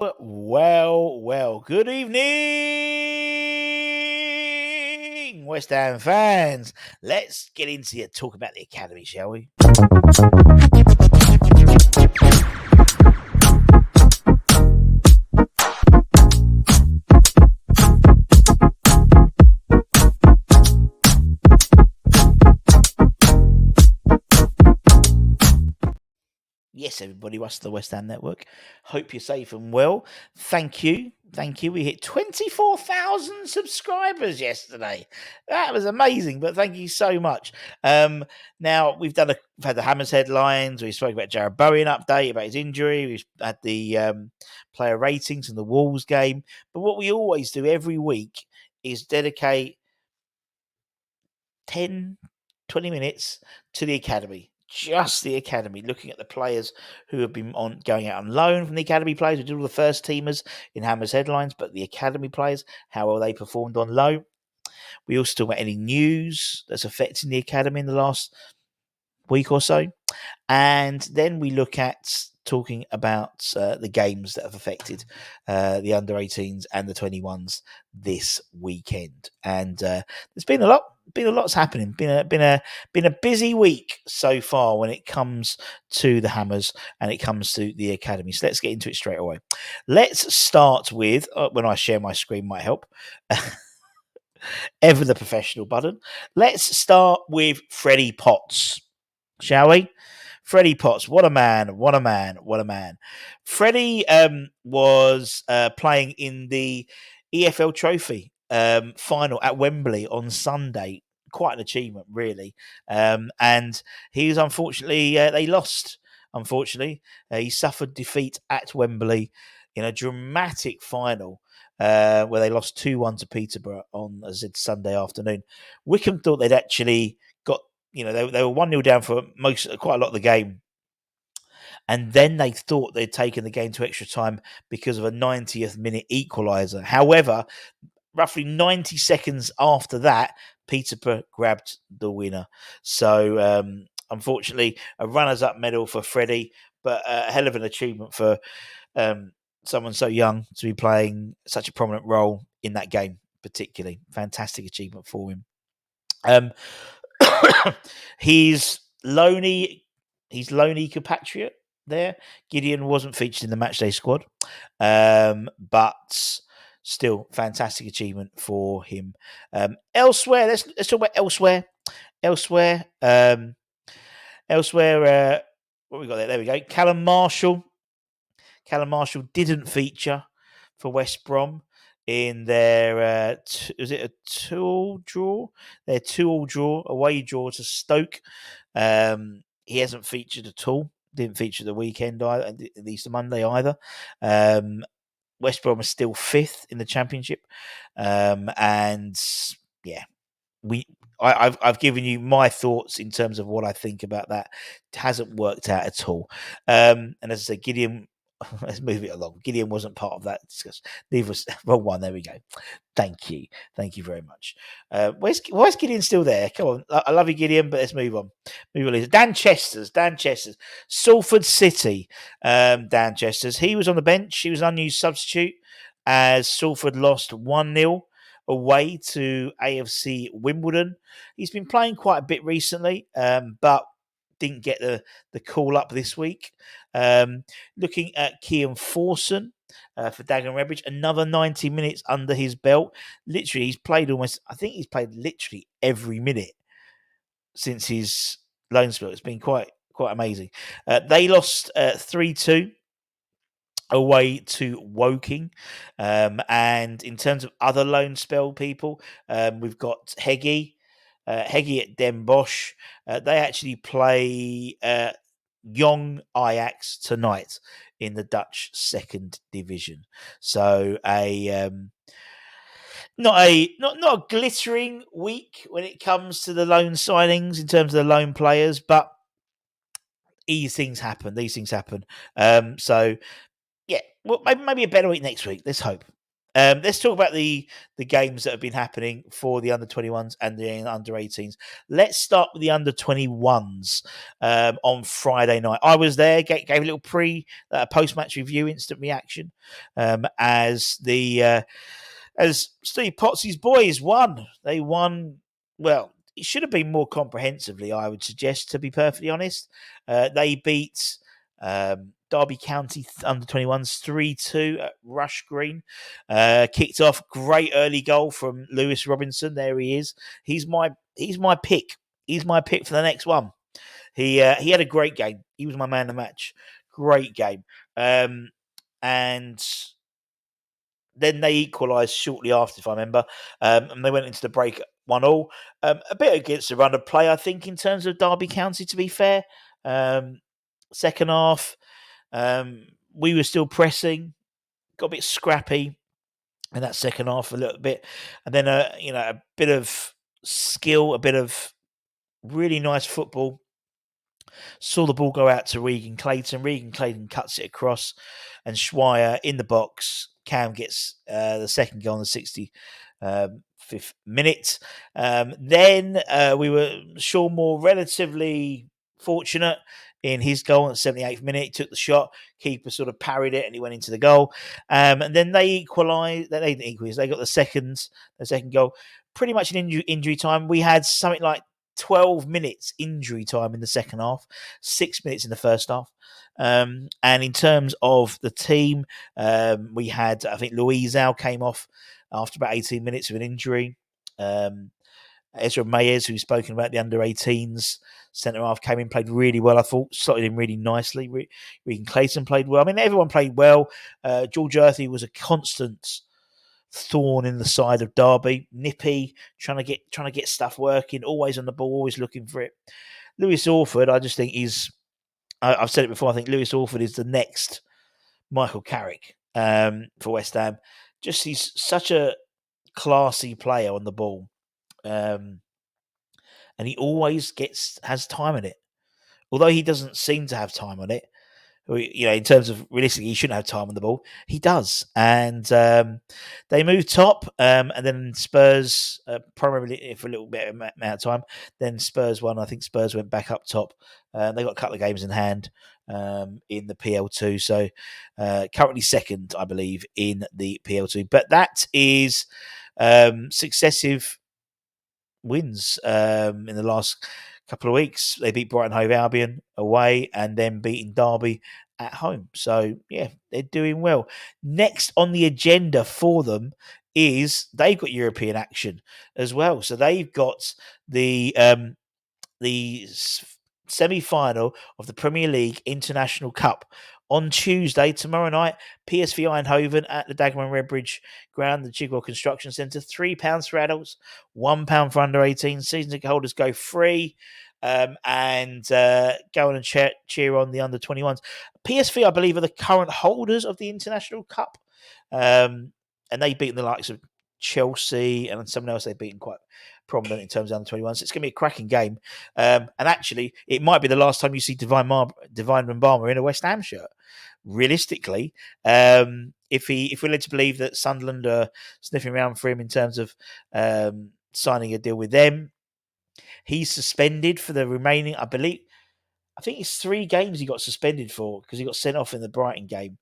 Well. Good evening, West Ham fans. Let's get into it. Talk about the academy, shall we? Yes, everybody, what's the West Ham Network? Hope you're safe and well. Thank you. We hit 24,000 subscribers yesterday. That was amazing, but thank you so much. Now, we've had the Hammers headlines. We spoke about Jared Bowen update about his injury. We've had the player ratings and the Wolves game. But what we always do every week is dedicate 10, 20 minutes to the academy. Just the academy, looking at the players who have been going out on loan from the academy players. We did all the first teamers in Hammers headlines, but the academy players, how well they performed on loan. We also talk about any news that's affecting the academy in the last week or so. And then we look at talking about the games that have affected the under 18s and the 21s this weekend. And there's been a lot's happening. Been a busy week so far when it comes to the Hammers and it comes to the academy. So let's get into it straight away. Let's start with when I share my screen might help. Ever the professional button. Let's start with Freddy Potts, shall we? Freddy Potts, what a man. Freddy was playing in the EFL Trophy final at Wembley on Sunday. Quite an achievement, really. And he was unfortunately, they lost. Unfortunately, he suffered defeat at Wembley in a dramatic final where they lost 2-1 to Peterborough on, as I said, Sunday afternoon. Wickham thought they'd actually got, they were 1-0 down for quite a lot of the game. And then they thought they'd taken the game to extra time because of a 90th minute equaliser. However, roughly 90 seconds after that, Peterborough grabbed the winner. So, unfortunately, a runners-up medal for Freddie, but a hell of an achievement for someone so young to be playing such a prominent role in that game, particularly. Fantastic achievement for him. His lonely compatriot there, Gideon, wasn't featured in the matchday squad, but still fantastic achievement for him. Elsewhere, let's talk about elsewhere. What we got there? There we go. Callum Marshall didn't feature for West Brom in their was it a 2-2 draw? Their 2-2 draw, away draw to Stoke. He hasn't featured at all. Didn't feature the weekend either, at least the Monday either. West Brom is still 5th in the Championship, and yeah, I've given you my thoughts in terms of what I think about that. It hasn't worked out at all. And as I say, Gideon, let's move it along. Gideon wasn't part of that discussion. Neither was wrong one. There we go. Thank you very much. Why is Gideon still there? Come on, I love you, Gideon, but let's move on. Dan Chesters, Salford City. Dan Chesters, he was on the bench. He was an unused substitute as Salford lost 1-0 away to AFC Wimbledon. He's been playing quite a bit recently, but didn't get the call up this week. Looking at Kian Forson for Dagenham Redbridge, another 90 minutes under his belt. Literally, he's played literally every minute since his loan spell. It's been quite amazing. They lost 3-2 away to Woking. And in terms of other loan spell people, we've got Heggie at Den Bosch. They actually play Young Ajax tonight in the Dutch second division. So not a glittering week when it comes to the loan signings in terms of the loan players, but these things happen. So yeah, well, maybe a better week next week. Let's hope. Let's talk about the games that have been happening for the under 21s and the under 18s. Let's start with the under 21s on Friday night. I was there, gave a little post match review, instant reaction, as Steve Potts' boys won. They won. Well, it should have been more comprehensively, I would suggest, to be perfectly honest. They beat Derby County under 21s 3-2 at Rush Green. Kicked off, great early goal from Lewis Robinson. There he is. He's my pick. He's my pick for the next one. He had a great game. He was my man of the match. Great game. And then they equalised shortly after, if I remember, and they went into the break 1-1. A bit against the run of play, I think, in terms of Derby County, to be fair. Second half, we were still pressing, got a bit scrappy in that second half a little bit. And then, a bit of skill, a bit of really nice football. Saw the ball go out to Regan Clayton. Regan Clayton cuts it across, and Schweier in the box. Cam gets the second goal in the 65th minute. Then we were Sean Moore relatively fortunate in his goal in the 78th minute. He took the shot. Keeper sort of parried it, and he went into the goal. And then they equalised. They didn't equalise. They got the second goal. Pretty much in injury time. We had something like 12 minutes injury time in the second half, 6 minutes in the first half. And in terms of the team, we had, I think, Luizao came off after about 18 minutes of an injury. Ezra Mayers, who's spoken about the under-18s, centre half, came in, played really well. I thought slotted in really nicely. Regan Clayton played well. I mean, everyone played well. George Earthy was a constant thorn in the side of Derby. Nippy, trying to get stuff working, always on the ball, always looking for it. Lewis Orford, I just think I've said it before, I think Lewis Orford is the next Michael Carrick for West Ham. Just he's such a classy player on the ball. And he always has time on it. Although he doesn't seem to have time on it, in terms of realistically, he shouldn't have time on the ball. He does. And they moved top, and then Spurs, primarily for a little bit amount of time, then Spurs won. I think Spurs went back up top. They got a couple of games in hand in the PL2. So currently second, I believe, in the PL2. But that is successive wins in the last couple of weeks. They beat Brighton Hove Albion away and then beating Derby at home. So, yeah, they're doing well. Next on the agenda for them is they've got European action as well. So they've got the semi-final of the Premier League International Cup on Tuesday, tomorrow night. PSV Eindhoven at the Dagenham Redbridge Ground, the Chigwell Construction Centre. £3 for adults, £1 for under 18. Season ticket holders go free. And go on and cheer on the under 21s. PSV, I believe, are the current holders of the International Cup. And they've beaten the likes of Chelsea and someone else they've beaten quite prominent in terms of under 21s. So it's going to be a cracking game. And actually, it might be the last time you see Divine Mbama in a West Ham shirt. Realistically, if we're led to believe that Sunderland are sniffing around for him in terms of signing a deal with them, he's suspended for the remaining, I think it's 3 games he got suspended for because he got sent off in the Brighton game.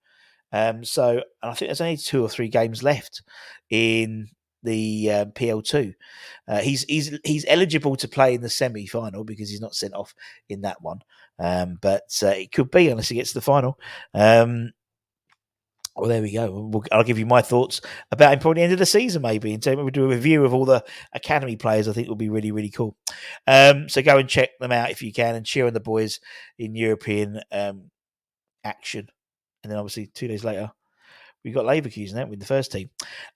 So I think there's only 2 or 3 games left in the PL2. He's eligible to play in the semi-final because he's not sent off in that one. But it could be unless he gets to the final. Well, there we go. I'll give you my thoughts about him probably the end of the season, maybe. And so we'll do a review of all the academy players. I think will be really, really cool. So go and check them out if you can and cheer on the boys in European action. And then obviously 2 days later, we've got Leverkusen now with the first team.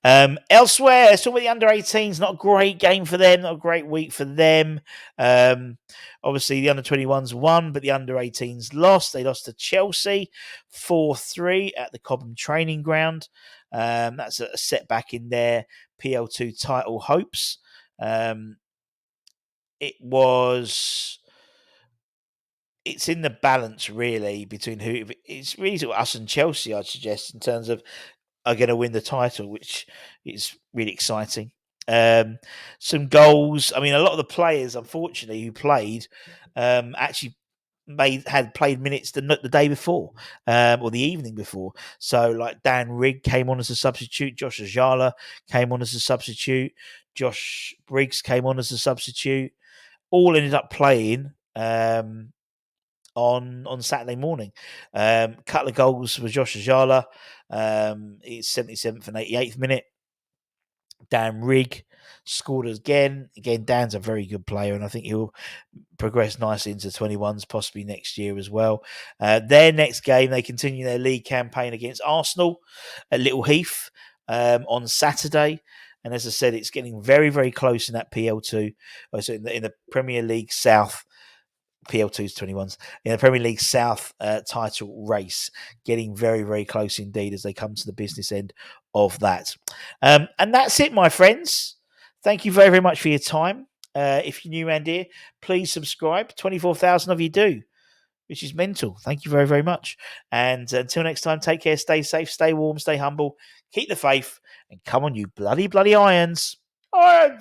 Elsewhere, so with the under-18s, not a great game for them, not a great week for them. Obviously, the under-21s won, but the under-18s lost. They lost to Chelsea 4-3 at the Cobham Training Ground. That's a setback in their PL2 title hopes. It's in the balance, really, between it's really sort of us and Chelsea, I'd suggest, in terms of are going to win the title, which is really exciting. Some goals. I mean, a lot of the players, unfortunately, who played actually had played minutes the day before or the evening before. So, like Dan Rigg came on as a substitute, Josh Ajala came on as a substitute, Josh Briggs came on as a substitute. All ended up playing on Saturday morning. Couple of goals for Josh Ajala. It's 77th and 88th minute. Dan Rigg scored again. Again, Dan's a very good player, and I think he'll progress nicely into 21s, possibly next year as well. Their next game, they continue their league campaign against Arsenal at Little Heath on Saturday. And as I said, it's getting very, very close in that PL2, so in the Premier League South. PL2's 21s in the Premier League South title race, getting very, very close indeed as they come to the business end of that. And that's it, my friends. Thank you very, very much for your time. If you're new around here, please subscribe. 24,000 of you do, which is mental. Thank you very, very much. And until next time, take care, stay safe, stay warm, stay humble, keep the faith, and come on, you bloody, bloody irons. Irons!